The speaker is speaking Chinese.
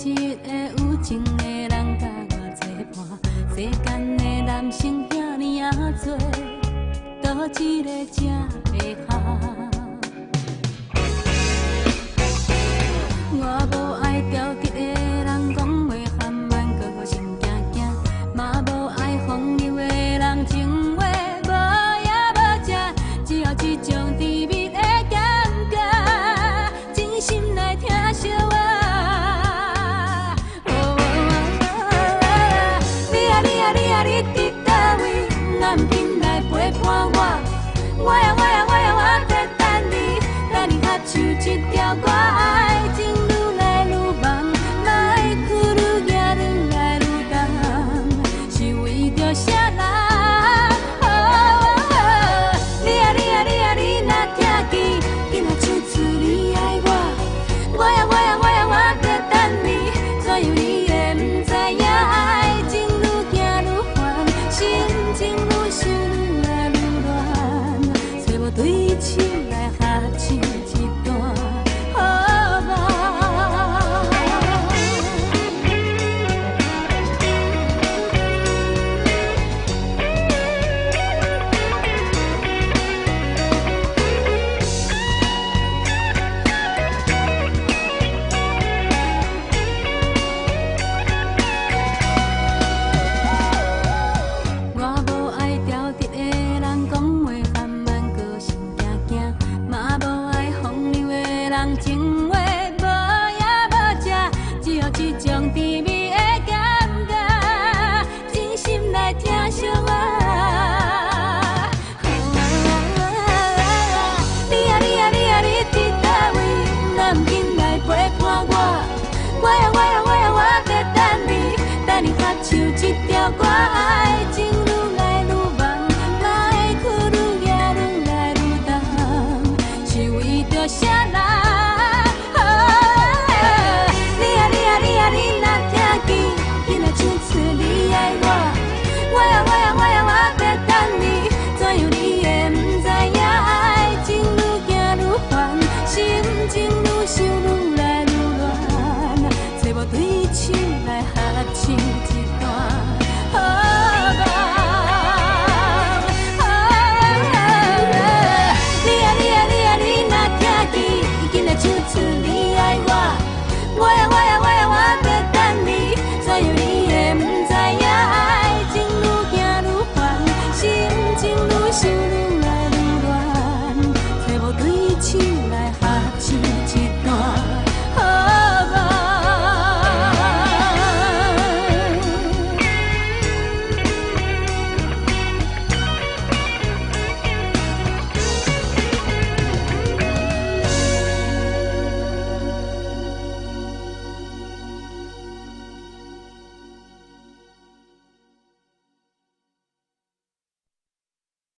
一个有情的人甲我作伴，世间的男生遐尼啊多，倒一个才会合？我无爱挑剔的人讲话含慢，搁心惊惊，嘛无爱风流的人情话无也无食，只要一种甜蜜的感觉，真心来听惜我。你伫倒位？难品来陪伴我。我呀，我在等你，等你合唱一条歌，爱情愈来愈梦，莫去愈行愈来愈重，是为着啥人？你若听见，紧来唱出你爱我。我呀，我在等你，怎样你会不知影？爱情愈行愈烦，心情愈想愈来愈乱，找无对手来合唱一段好梦。我无爱挑剔的人讲话含慢，搁心惊惊，嘛无爱风流的人情